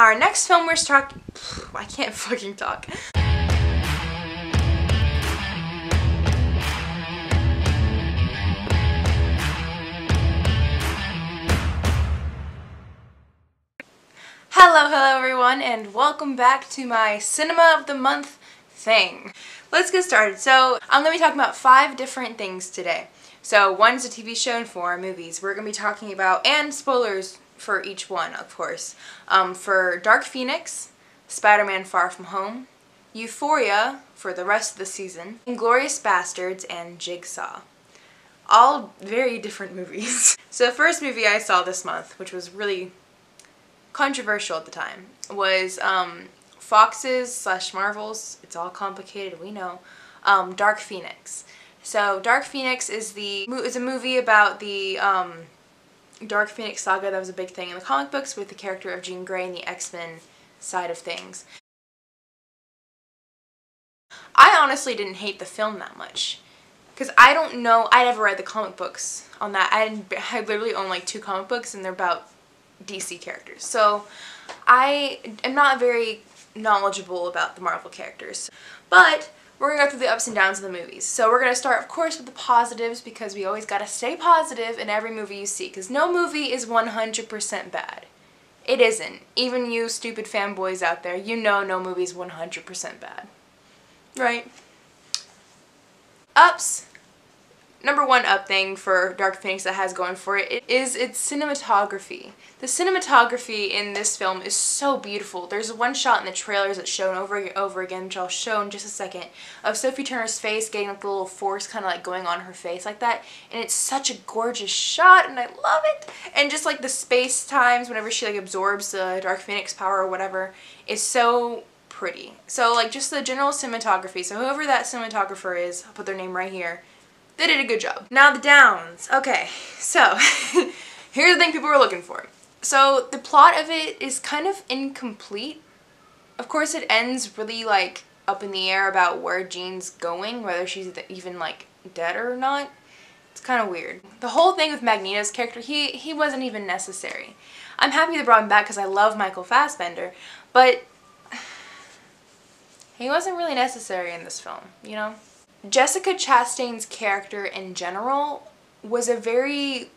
Our next film we're talking... I can't fucking talk. Hello everyone, and welcome back to my Cinema of the Month thing. Let's get started. So I'm going to be talking about 5 different things today. So one's a TV show and 4 are movies. We're going to be talking about, and spoilers for each one, of course, for Dark Phoenix, Spider-Man Far From Home, Euphoria for the rest of the season, Inglourious Basterds, and Jigsaw. All very different movies. So the first movie I saw this month, which was really controversial at the time, was Fox's / Marvel's, it's all complicated, we know, Dark Phoenix. So Dark Phoenix is a movie about the Dark Phoenix saga that was a big thing in the comic books with the character of Jean Grey and the X-Men side of things. I honestly didn't hate the film that much, because I don't know, I never read the comic books on that. I literally own like 2 comic books and they're about DC characters. So I am not very knowledgeable about the Marvel characters. But we're going to go through the ups and downs of the movies. So we're going to start, of course, with the positives, because we always got to stay positive in every movie you see, because no movie is 100% bad. It isn't. Even you stupid fanboys out there, you know no movie is 100% bad. Right? Ups. Number 1 up thing for Dark Phoenix that has going for it is its cinematography. The cinematography in this film is so beautiful. There's one shot in the trailers that's shown over and over again, which I'll show in just a second, of Sophie Turner's face getting like the little force kind of like going on her face like that. And it's such a gorgeous shot and I love it. And just like the space times whenever she like absorbs the Dark Phoenix power or whatever is so pretty. So like just the general cinematography. So whoever that cinematographer is, I'll put their name right here. They did a good job. Now the downs. Okay, so here's the thing people were looking for. So the plot of it is kind of incomplete. Of course it ends really like up in the air about where Jean's going, whether she's even like dead or not. It's kind of weird. The whole thing with Magneto's character, he wasn't even necessary. I'm happy they brought him back because I love Michael Fassbender, but he wasn't really necessary in this film, you know? Jessica Chastain's character in general was a very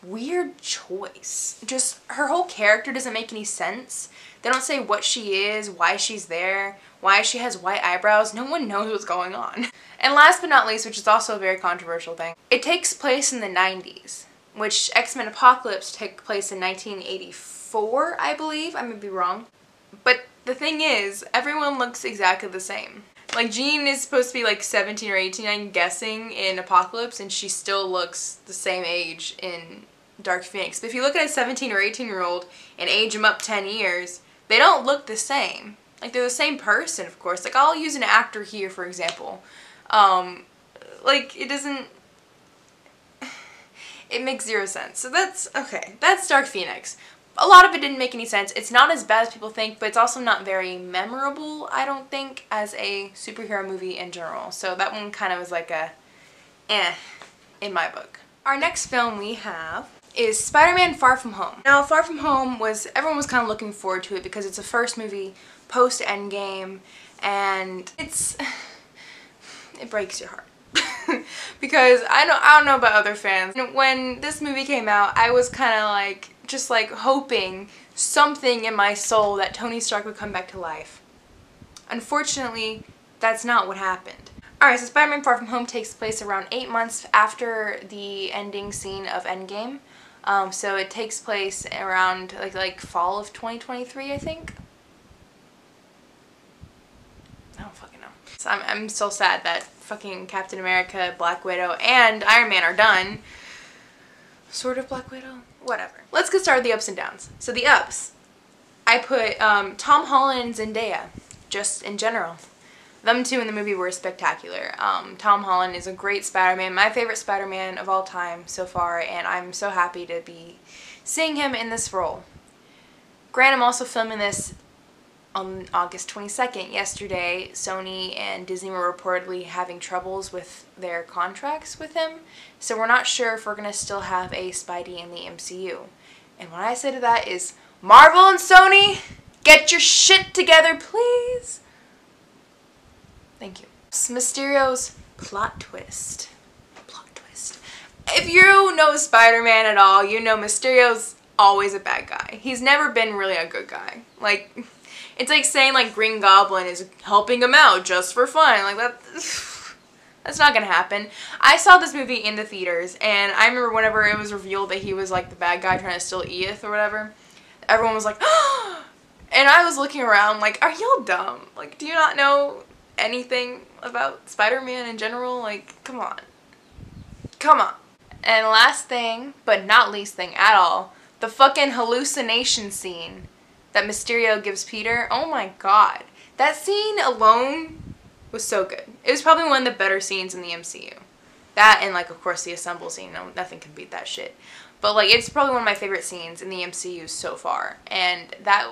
weird choice. Just her whole character doesn't make any sense. They don't say what she is, why she's there, why she has white eyebrows. No one knows what's going on. And last but not least, which is also a very controversial thing, it takes place in the 90s, which X-Men Apocalypse took place in 1984, I believe. I may be wrong. But the thing is, everyone looks exactly the same. Like, Jean is supposed to be like 17 or 18, I'm guessing, in Apocalypse, and she still looks the same age in Dark Phoenix. But if you look at a 17 or 18-year-old and age them up 10 years, they don't look the same. Like, they're the same person, of course. Like, I'll use an actor here, for example. Like, it doesn't... It makes 0 sense. So that's... Okay, that's Dark Phoenix. A lot of it didn't make any sense. It's not as bad as people think, but it's also not very memorable, I don't think, as a superhero movie in general. So that one kind of was like a in my book. Our next film we have is Spider-Man Far From Home. Now, Far From Home everyone was kind of looking forward to it because it's the first movie post-Endgame, and it breaks your heart. Because I don't know about other fans. When this movie came out, I was kind of like, just like hoping something in my soul that Tony Stark would come back to life. Unfortunately, that's not what happened. Alright, so Spider-Man Far From Home takes place around 8 months after the ending scene of Endgame. So it takes place around like fall of 2023, I think. I don't fucking know. So I'm so sad that fucking Captain America, Black Widow, and Iron Man are done. Sort of Black Widow? Whatever. Let's get started with the ups and downs. So the ups. I put Tom Holland and Zendaya, just in general. Them two in the movie were spectacular. Tom Holland is a great Spider-Man, my favorite Spider-Man of all time so far, and I'm so happy to be seeing him in this role. Grant, I'm also filming this on August 22nd. Yesterday, Sony and Disney were reportedly having troubles with their contracts with him, so we're not sure if we're going to still have a Spidey in the MCU. And what I say to that is, Marvel and Sony, Get your shit together, please. Thank you. Mysterio's plot twist. Plot twist. If you know Spider-Man at all, you know Mysterio's always a bad guy. He's never been really a good guy. Like, it's like saying like Green Goblin is helping him out just for fun. Like that's not gonna happen. I saw this movie in the theaters, and I remember whenever it was revealed that he was like the bad guy trying to steal Edith or whatever, everyone was like, oh! And I was looking around like, are y'all dumb? Like, do you not know anything about Spider-Man in general? Like, come on. Come on. And last thing, but not least thing at all, the fucking hallucination scene that Mysterio gives Peter. Oh my god. That scene alone was so good. It was probably one of the better scenes in the MCU. That and like of course the assemble scene. No, nothing can beat that shit. But like it's probably one of my favorite scenes in the MCU so far. And that,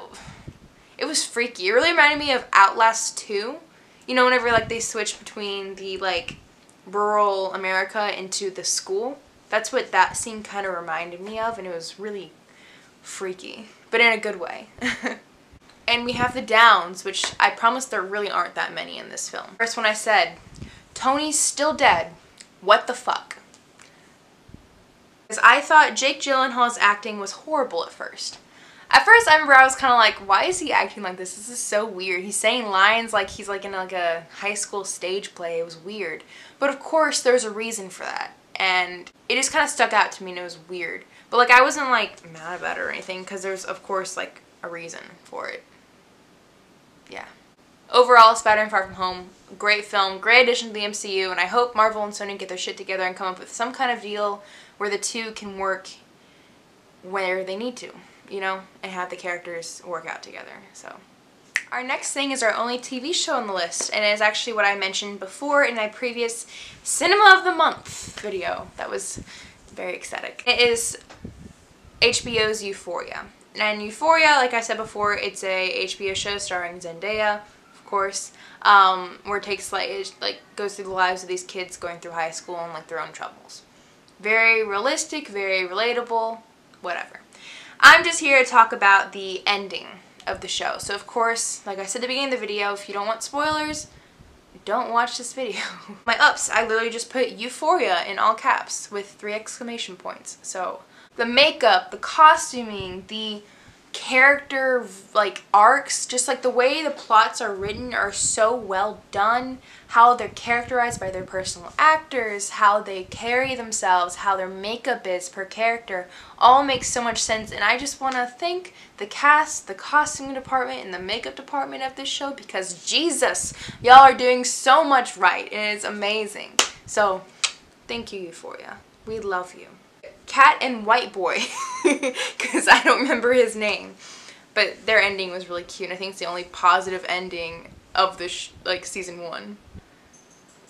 it was freaky. It really reminded me of Outlast 2. You know, whenever like they switch between the like rural America into the school. That's what that scene kind of reminded me of, and it was really freaky, but in a good way. And we have the downs, which I promise there really aren't that many in this film. First when I said, Tony's still dead. What the fuck? Because I thought Jake Gyllenhaal's acting was horrible at first. At first I remember I was kind of like, why is he acting like this? This is so weird. He's saying lines like he's like in like a high school stage play. It was weird. But of course there's a reason for that. And it just kind of stuck out to me and it was weird. But like I wasn't like mad about it or anything because there's of course like a reason for it. Yeah. Overall, Spider-Man Far From Home, great film, great addition to the MCU, and I hope Marvel and Sony get their shit together and come up with some kind of deal where the two can work where they need to, you know, and have the characters work out together. So our next thing is our only TV show on the list, and it is actually what I mentioned before in my previous Cinema of the Month video. That was very ecstatic. It is HBO's Euphoria. And Euphoria, like I said before, it's a HBO show starring Zendaya, of course, where it takes like goes through the lives of these kids going through high school and like their own troubles. Very realistic, very relatable, whatever. I'm just here to talk about the ending of the show. So of course, like I said at the beginning of the video, if you don't want spoilers, don't watch this video. My ups, I literally just put Euphoria in all caps with 3 exclamation points. So the makeup, the costuming, the character like arcs, just like the way the plots are written are so well done, how they're characterized by their personal actors, how they carry themselves, how their makeup is per character, all makes so much sense. And I just want to thank the cast, the costume department, and the makeup department of this show because Jesus, y'all are doing so much right and it's amazing. So thank you, Euphoria. We love you. Cat and White Boy, because I don't remember his name, but their ending was really cute, and I think it's the only positive ending of the like season 1.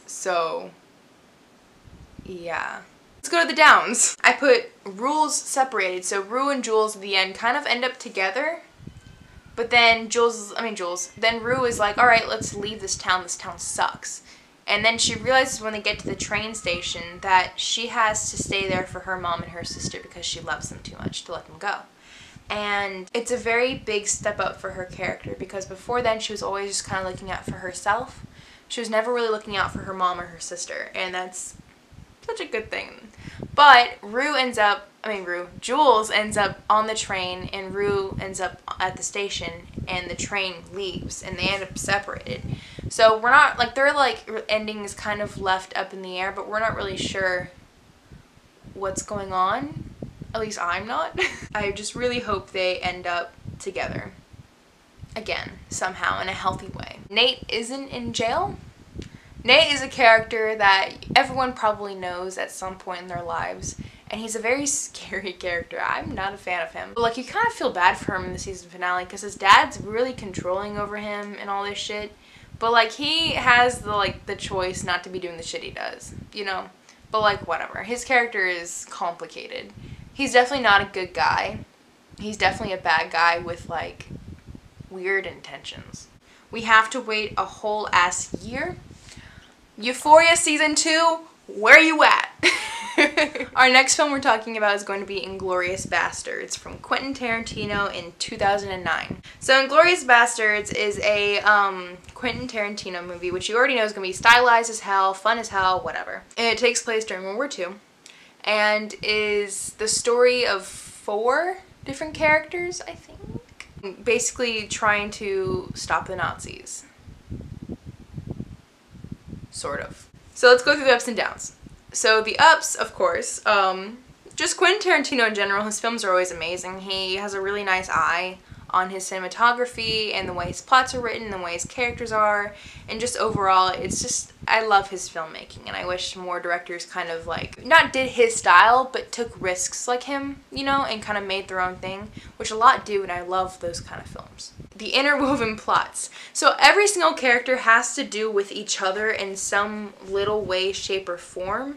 So yeah, let's go to the downs. I put Rules separated, so Rue and Jules at the end kind of end up together, but then then Rue is like, all right, let's leave this town sucks. And then she realizes when they get to the train station that she has to stay there for her mom and her sister because she loves them too much to let them go. And it's a very big step up for her character because before then she was always just kind of looking out for herself. She was never really looking out for her mom or her sister, and that's such a good thing. But Jules ends up on the train and Rue ends up at the station and the train leaves and they end up separated. So we're not, like, their, like, ending is kind of left up in the air, but we're not really sure what's going on. At least I'm not. I just really hope they end up together. Again, somehow, in a healthy way. Nate isn't in jail. Nate is a character that everyone probably knows at some point in their lives, and he's a very scary character. I'm not a fan of him. But, like, you kind of feel bad for him in the season finale because his dad's really controlling over him and all this shit. But, like, he has the choice not to be doing the shit he does, you know? But, like, whatever. His character is complicated. He's definitely not a good guy. He's definitely a bad guy with, like, weird intentions. We have to wait a whole ass year. Euphoria season 2, where you at? Our next film we're talking about is going to be Inglourious Basterds from Quentin Tarantino in 2009. So Inglourious Basterds is a Quentin Tarantino movie, which you already know is going to be stylized as hell, fun as hell, whatever. And it takes place during World War II and is the story of 4 different characters, I think, basically trying to stop the Nazis. Sort of. So let's go through the ups and downs. So the ups, of course, just Quentin Tarantino in general, his films are always amazing. He has a really nice eye on his cinematography and the way his plots are written, the way his characters are, and just overall, it's just, I love his filmmaking, and I wish more directors kind of like, not did his style, but took risks like him, you know, and kind of made their own thing, which a lot do, and I love those kind of films. The interwoven plots. So every single character has to do with each other in some little way, shape, or form,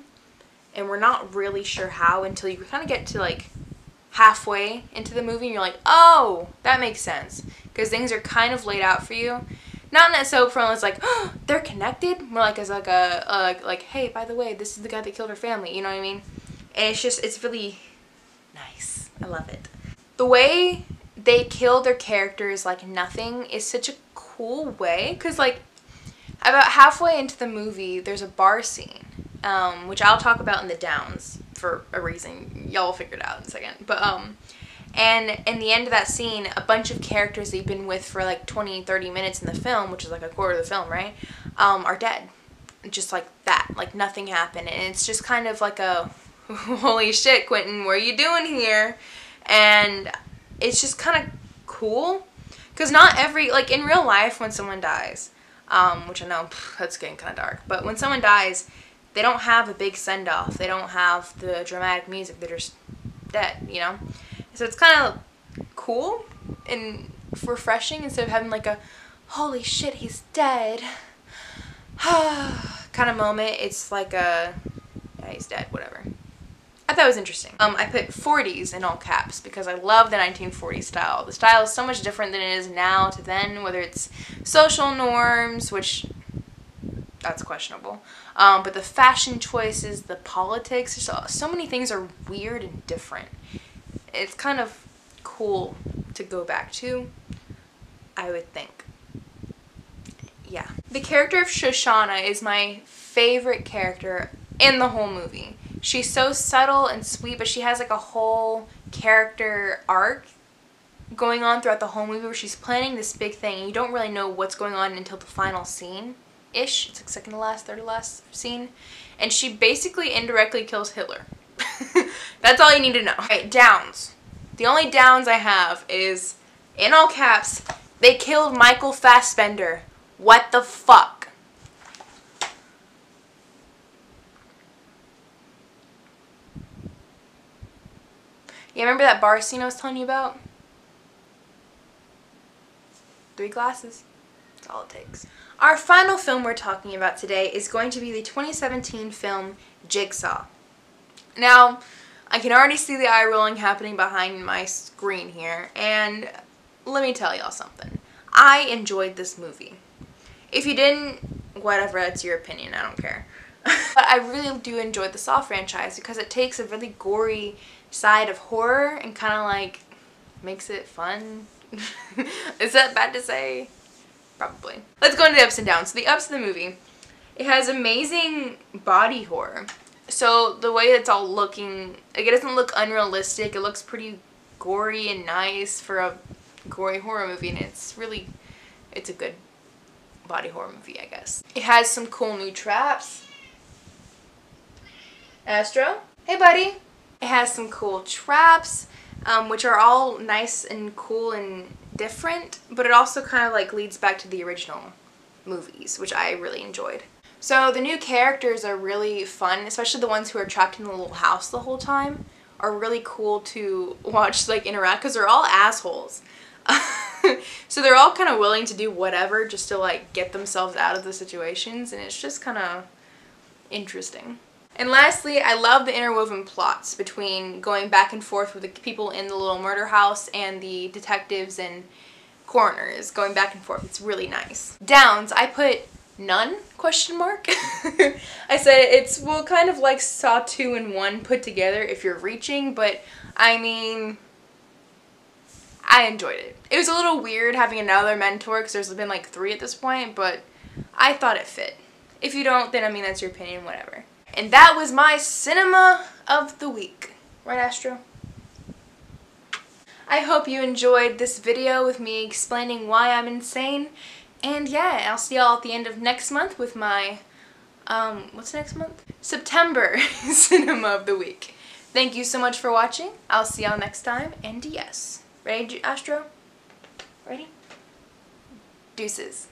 and we're not really sure how until you kind of get to like halfway into the movie and you're like, oh, that makes sense, because things are kind of laid out for you. Not in that so from it's like, oh, they're connected, more like as like a like, hey, by the way, this is the guy that killed her family, you know what I mean? And it's just, it's really nice. I love it. The way they kill their characters like nothing is such a cool way, because like about halfway into the movie there's a bar scene, which I'll talk about in the downs for a reason. Y'all will figure it out in a second. But and in the end of that scene, a bunch of characters that you've been with for like 20-30 minutes in the film, which is like a quarter of the film, right, are dead. Just like that, like nothing happened. And it's just kind of like a holy shit, Quentin, what are you doing here? And it's just kind of cool, because not every, like in real life when someone dies, which I know that's getting kind of dark, but when someone dies, they don't have a big send-off, they don't have the dramatic music, they're just dead, you know? So it's kind of cool and refreshing, instead of having like a holy shit, he's dead kind of moment. It's like a, yeah, he's dead, whatever. I thought it was interesting. I put 40s in all caps because I love the 1940s style. The style is so much different than it is now to then, whether it's social norms, which that's questionable, but the fashion choices, the politics, so many things are weird and different. It's kind of cool to go back to, I would think. Yeah. The character of Shoshana is my favorite character in the whole movie. She's so subtle and sweet, but she has like a whole character arc going on throughout the whole movie where she's planning this big thing and you don't really know what's going on until the final scene-ish. It's like second to last, third to last scene. And she basically indirectly kills Hitler. That's all you need to know. Alright, downs. The only downs I have is, in all caps, they killed Michael Fassbender. What the fuck? Yeah, remember that bar scene I was telling you about? 3 glasses. That's all it takes. Our final film we're talking about today is going to be the 2017 film Jigsaw. Now, I can already see the eye rolling happening behind my screen here, and let me tell y'all something. I enjoyed this movie. If you didn't, whatever, that's your opinion, I don't care. But I really do enjoy the Saw franchise because it takes a really gory side of horror and kind of like makes it fun. Is that bad to say? Probably. Let's go into the ups and downs. So the ups of the movie. It has amazing body horror. So the way it's all looking, like, it doesn't look unrealistic. It looks pretty gory and nice for a gory horror movie, and it's a good body horror movie, I guess. It has some cool new traps. Astro? Hey, buddy! It has some cool traps, which are all nice and cool and different, but it also kind of like leads back to the original movies, which I really enjoyed. So the new characters are really fun, especially the ones who are trapped in the little house the whole time are really cool to watch, like, interact, because they're all assholes. So they're all kind of willing to do whatever just to like get themselves out of the situations, and it's just kind of interesting. And lastly, I love the interwoven plots between going back and forth with the people in the little murder house and the detectives and coroners going back and forth. It's really nice. Downs, I put None? Question mark. I said it's, well, kind of like Saw 2 and 1 put together if you're reaching, but I mean, I enjoyed it. It was a little weird having another mentor because there's been like 3 at this point, but I thought it fit. If you don't, then I mean, that's your opinion, whatever. And that was my cinema of the week. Right, Astro? I hope you enjoyed this video with me explaining why I'm insane. And yeah, I'll see y'all at the end of next month with my, what's next month? September cinema of the week. Thank you so much for watching. I'll see y'all next time. And yes. Ready, Astro? Ready? Deuces.